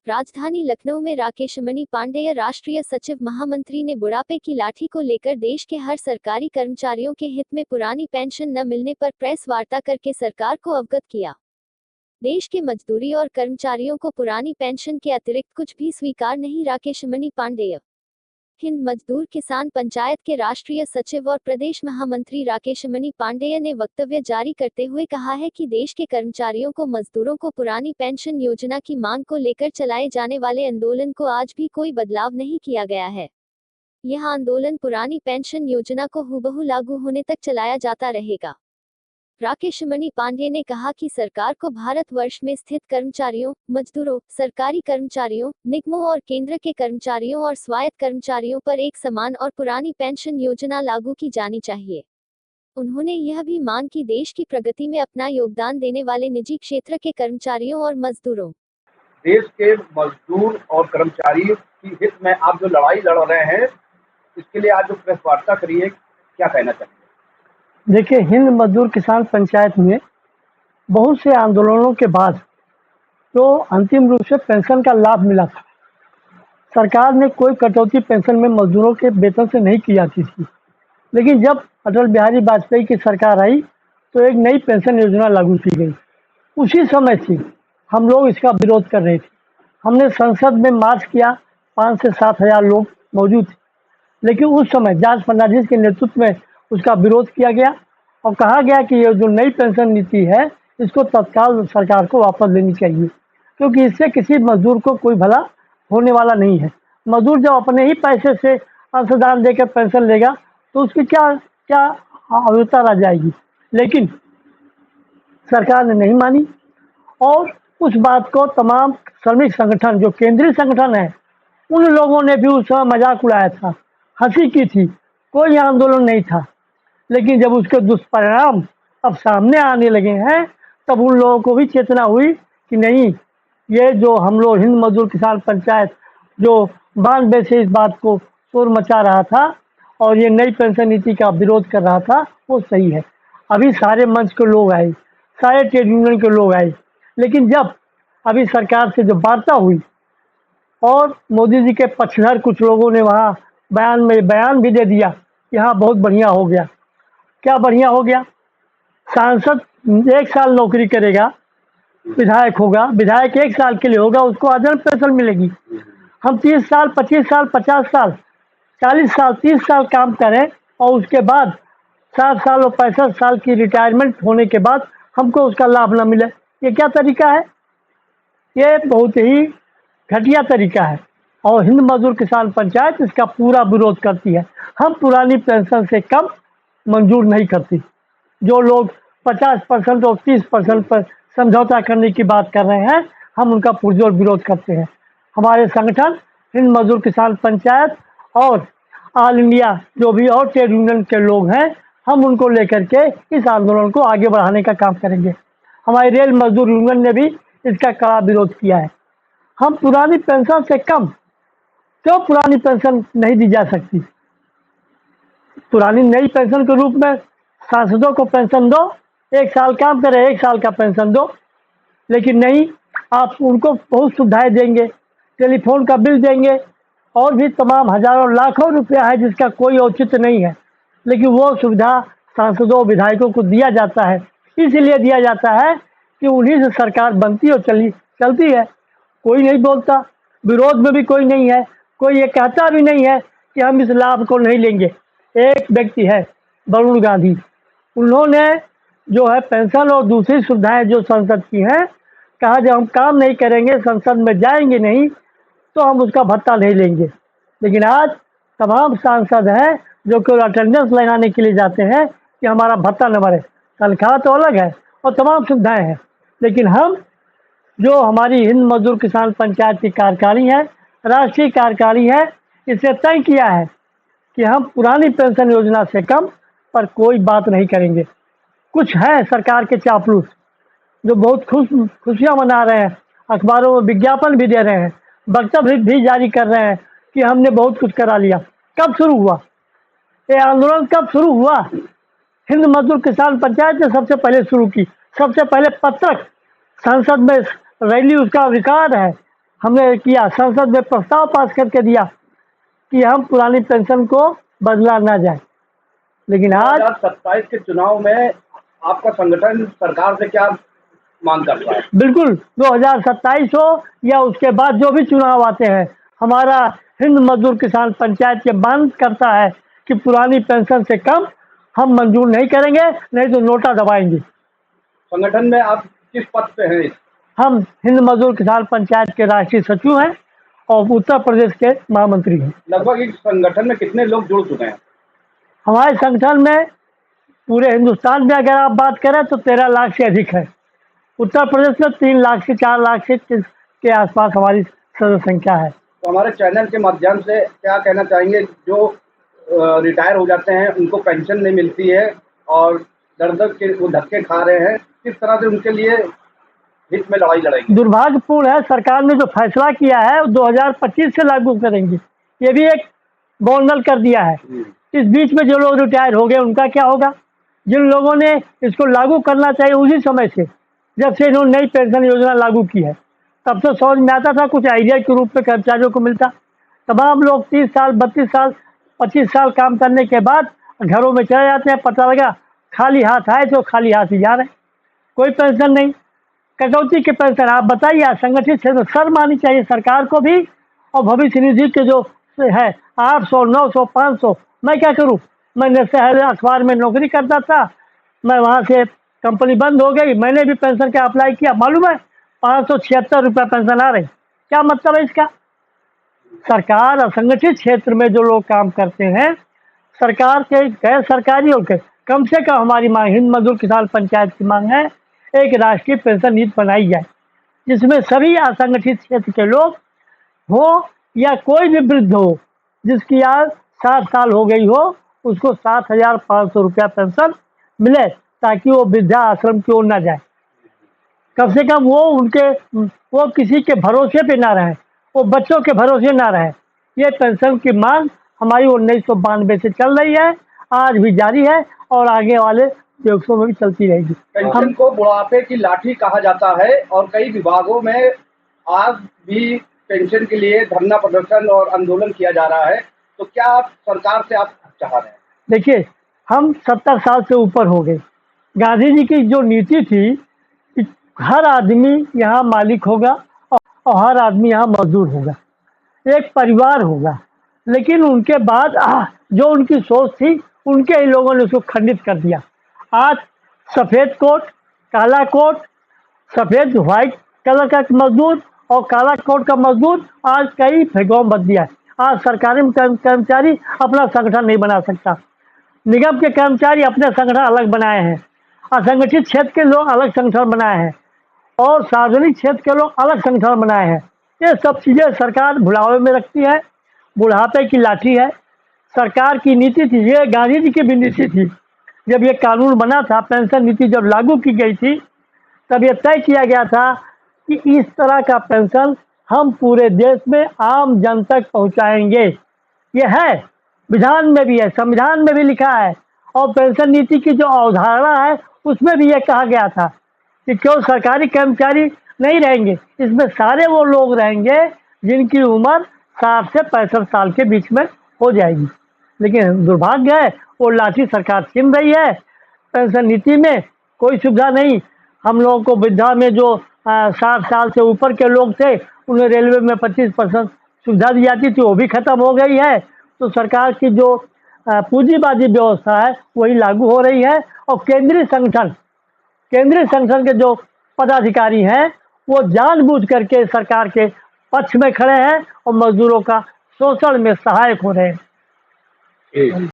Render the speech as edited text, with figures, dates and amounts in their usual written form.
राजधानी लखनऊ में राकेश मणि पांडेय राष्ट्रीय सचिव महामंत्री ने बुढ़ापे की लाठी को लेकर देश के हर सरकारी कर्मचारियों के हित में पुरानी पेंशन न मिलने पर प्रेस वार्ता करके सरकार को अवगत किया। देश के मजदूरी और कर्मचारियों को पुरानी पेंशन के अतिरिक्त कुछ भी स्वीकार नहीं। राकेश मणि पांडेय हिंद मजदूर किसान पंचायत के राष्ट्रीय सचिव और प्रदेश महामंत्री राकेश मणि पांडेय ने वक्तव्य जारी करते हुए कहा है कि देश के कर्मचारियों को मजदूरों को पुरानी पेंशन योजना की मांग को लेकर चलाए जाने वाले आंदोलन को आज भी कोई बदलाव नहीं किया गया है। यह आंदोलन पुरानी पेंशन योजना को हूबहू लागू होने तक चलाया जाता रहेगा। राकेश मणि पांडेय ने कहा कि सरकार को भारतवर्ष में स्थित कर्मचारियों, मजदूरों, सरकारी कर्मचारियों, निगमों और केंद्र के कर्मचारियों और स्वायत्त कर्मचारियों पर एक समान और पुरानी पेंशन योजना लागू की जानी चाहिए। उन्होंने यह भी मांग की देश की प्रगति में अपना योगदान देने वाले निजी क्षेत्र के कर्मचारियों और मजदूरों, देश के मजदूर और कर्मचारी की हित में आप जो लड़ाई लड़ रहे हैं, इसके लिए आज जो प्रेस वार्ता करी है, क्या कहना चाहिए? देखिए, हिंद मजदूर किसान पंचायत में बहुत से आंदोलनों के बाद तो अंतिम रूप से पेंशन का लाभ मिला था। सरकार ने कोई कटौती पेंशन में मजदूरों के वेतन से नहीं की जाती थी, लेकिन जब अटल बिहारी वाजपेयी की सरकार आई तो एक नई पेंशन योजना लागू की गई। उसी समय से हम लोग इसका विरोध कर रहे थे। हमने संसद में मार्च किया, 5 से 7 हज़ार लोग मौजूद थे, लेकिन उस समय जॉर्ज फर्नांडिस के नेतृत्व में उसका विरोध किया गया और कहा गया कि ये जो नई पेंशन नीति है, इसको तत्काल सरकार को वापस लेनी चाहिए, क्योंकि इससे किसी मजदूर को कोई भला होने वाला नहीं है। मजदूर जब अपने ही पैसे से अंशदान देकर पेंशन लेगा तो उसकी क्या क्या आवश्यकता रह जाएगी। लेकिन सरकार ने नहीं मानी और उस बात को तमाम श्रमिक संगठन, जो केंद्रीय संगठन है, उन लोगों ने भी उस समय मजाक उड़ाया था, हंसी की थी। कोई आंदोलन नहीं था। लेकिन जब उसके दुष्परिणाम अब सामने आने लगे हैं, तब उन लोगों को भी चेतना हुई कि नहीं, ये जो हम लोग हिंद मजदूर किसान पंचायत जो 92 से इस बात को शोर मचा रहा था और ये नई पेंशन नीति का विरोध कर रहा था, वो सही है। अभी सारे मंच के लोग आए, सारे ट्रेड यूनियन के लोग आए, लेकिन जब अभी सरकार से जो वार्ता हुई और मोदी जी के पक्षधर कुछ लोगों ने वहाँ बयान भी दे दिया, यहाँ बहुत बढ़िया हो गया। क्या बढ़िया हो गया? सांसद 1 साल नौकरी करेगा, विधायक होगा, विधायक 1 साल के लिए होगा, उसको आजीवन पेंशन मिलेगी। हम 30 साल, 25 साल, 50 साल, 40 साल, 30 साल काम करें और उसके बाद 60 साल और 65 साल की रिटायरमेंट होने के बाद हमको उसका लाभ न मिले, ये क्या तरीका है? ये बहुत ही घटिया तरीका है और हिंद मजदूर किसान पंचायत इसका पूरा विरोध करती है। हम पुरानी पेंशन से कम मंजूर नहीं करती। जो लोग 50% और 30% पर समझौता करने की बात कर रहे हैं, हम उनका पुरजोर विरोध करते हैं। हमारे संगठन हिंद मजदूर किसान पंचायत और ऑल इंडिया जो भी और ट्रेड यूनियन के लोग हैं, हम उनको लेकर के इस आंदोलन को आगे बढ़ाने का काम करेंगे। हमारी रेल मजदूर यूनियन ने भी इसका कड़ा विरोध किया है। हम पुरानी पेंशन से कम क्यों पुरानी पेंशन नहीं दी जा सकती? पुरानी नई पेंशन के रूप में सांसदों को पेंशन दो, 1 साल काम करे, 1 साल का पेंशन दो। लेकिन नहीं, आप उनको बहुत सुविधाएं देंगे, टेलीफोन का बिल देंगे और भी तमाम हजारों लाखों रुपया है जिसका कोई औचित्य नहीं है, लेकिन वो सुविधा सांसदों विधायकों को दिया जाता है। इसलिए दिया जाता है कि उन्हीं से सरकार बनती और चलती है। कोई नहीं बोलता, विरोध में भी कोई नहीं है, कोई ये कहता भी नहीं है कि हम इस लाभ को नहीं लेंगे। एक व्यक्ति है, वरुण गांधी, उन्होंने जो है पेंशन और दूसरी सुविधाएं जो संसद की हैं, कहा जब हम काम नहीं करेंगे, संसद में जाएंगे नहीं, तो हम उसका भत्ता नहीं लेंगे। लेकिन आज तमाम सांसद हैं जो केवल अटेंडेंस लगाने के लिए जाते हैं कि हमारा भत्ता न बढ़े। तनख्वाह तो अलग है और तमाम सुविधाएं हैं, लेकिन हम जो हमारी हिंद मजदूर किसान पंचायत की कार्यकारी है, राष्ट्रीय कार्यकारी है, इसने तय किया है कि हम पुरानी पेंशन योजना से कम पर कोई बात नहीं करेंगे। कुछ हैं सरकार के चापलूस जो बहुत खुशियां मना रहे हैं, अखबारों में विज्ञापन भी दे रहे हैं, वक्तव्य भी जारी कर रहे हैं कि हमने बहुत कुछ करा लिया। कब शुरू हुआ ये आंदोलन? कब शुरू हुआ? हिंद मजदूर किसान पंचायत ने सबसे पहले शुरू की। सबसे पहले पत्रक संसद में रैली, उसका रिकॉर्ड है। हमने किया, संसद में प्रस्ताव पास करके दिया कि हम पुरानी पेंशन को बदला ना जाए। लेकिन आज 2027 के चुनाव में आपका संगठन सरकार से क्या मांग करता है? बिल्कुल 2027 हो या उसके बाद जो भी चुनाव आते हैं, हमारा हिंद मजदूर किसान पंचायत ये मांग करता है कि पुरानी पेंशन से कम हम मंजूर नहीं करेंगे, नहीं तो नोटा दबाएंगे। संगठन में आप किस पद पे हैं? हम हिंद मजदूर किसान पंचायत के राष्ट्रीय सचिव हैं और उत्तर प्रदेश के महामंत्री हैं। लगभग इस संगठन में कितने लोग जुड़ चुके हैं? हमारे संगठन में पूरे हिंदुस्तान में अगर आप बात करें तो 13 लाख से अधिक है। उत्तर प्रदेश में 3 लाख से 4 लाख से के आसपास हमारी सदस्य संख्या है। तो हमारे चैनल के माध्यम से क्या कहना चाहेंगे, जो रिटायर हो जाते हैं उनको पेंशन नहीं मिलती है और दर दर के वो धक्के खा रहे हैं, किस तरह से उनके लिए हित में लड़ाई लड़ेंगे? दुर्भाग्यपूर्ण है, सरकार ने जो फैसला किया है वो 2025 से लागू करेंगे, ये भी एक गवर्नर कर दिया है। इस बीच में जो लोग रिटायर हो गए उनका क्या होगा? जिन लोगों ने इसको लागू करना चाहिए उसी समय से, जब से इन्होंने नई पेंशन योजना लागू की है, तब तो समझ में आता था, कुछ आइडिया के रूप में कर्मचारियों को मिलता। तमाम लोग 30 साल 32 साल 25 साल काम करने के बाद घरों में चले जाते हैं, पता लगा खाली हाथ आए तो खाली हाथ ही जा रहे हैं, कोई पेंशन नहीं, कटौती के पेंशन। आप बताइए, संगठित क्षेत्र शर्म आनी चाहिए सरकार को भी। और भविष्य निधि के जो है 800 900 500, मैं क्या करूं? मैं शहर अखबार में नौकरी करता था, मैं वहां से कंपनी बंद हो गई, मैंने भी पेंशन का अप्लाई किया, मालूम है 576 रुपये पेंशन आ रही। क्या मतलब है इसका? सरकार असंगठित क्षेत्र में जो लोग काम करते हैं, सरकार के गैर सरकारी और कम से कम हमारी मांग, हिंद मजदूर किसान पंचायत की मांग है, एक राष्ट्रीय पेंशन नीति बनाई जाए जिसमें सभी असंगठित क्षेत्र के लोग हो या कोई भी वृद्ध हो जिसकी आज 60 साल हो गई हो, उसको 7,500 रुपया पेंशन मिले, ताकि वो वृद्धा आश्रम की ओर ना जाए। कम से कम वो किसी के भरोसे पे ना रहे, वो बच्चों के भरोसे ना रहे। ये पेंशन की मांग हमारी 1992 से चल रही है, आज भी जारी है और आगे वाले दिवसों में भी चलती रहेगी। पेंशन को बुढ़ापे की लाठी कहा जाता है और कई विभागों में आज भी पेंशन के लिए धरना प्रदर्शन और आंदोलन किया जा रहा है, तो क्या आप सरकार से आप चाह रहे हैं? देखिए, हम 70 साल से ऊपर हो गए। गांधी जी की जो नीति थी कि हर आदमी यहाँ मालिक होगा और हर आदमी यहाँ मजदूर होगा, एक परिवार होगा। लेकिन उनके बाद जो उनकी सोच थी, उनके ही लोगों ने उसको खंडित कर दिया। आज सफ़ेद कोट काला कोट, सफ़ेद व्हाइट कलर का मजदूर और काला कोट का मजदूर आज कई भेदभाव बच दिया है। आज सरकारी कर्मचारी अपना संगठन नहीं बना सकता, निगम के कर्मचारी अपने संगठन अलग बनाए हैं, असंगठित क्षेत्र के लोग अलग संगठन बनाए हैं और सार्वजनिक क्षेत्र के लोग अलग संगठन बनाए हैं। ये सब चीज़ें सरकार भुलावे में रखती है, बुढ़ापे की लाठी है। सरकार की नीति थी, ये गांधी जी की भी नीति थी। जब ये कानून बना था, पेंशन नीति जब लागू की गई थी, तब ये तय किया गया था कि इस तरह का पेंशन हम पूरे देश में आम जन तक पहुंचाएंगे। ये है, विधान में भी है, संविधान में भी लिखा है और पेंशन नीति की जो अवधारणा है उसमें भी ये कहा गया था कि क्यों सरकारी कर्मचारी नहीं रहेंगे, इसमें सारे वो लोग रहेंगे जिनकी उम्र 60 से 65 साल के बीच में हो जाएगी। लेकिन दुर्भाग्य है, वो लाठी सरकार छीन रही है। पेंशन नीति में कोई सुविधा नहीं। हम लोगों को वृद्धा में जो 60 साल से ऊपर के लोग थे, उन्हें रेलवे में 25% सुविधा दी जाती थी, वो भी खत्म हो गई है। तो सरकार की जो पूंजीवादी व्यवस्था है वही लागू हो रही है और केंद्रीय संगठन के जो पदाधिकारी हैं वो जानबूझ करके सरकार के पक्ष में खड़े हैं और मजदूरों का शोषण में सहायक हो रहे हैं।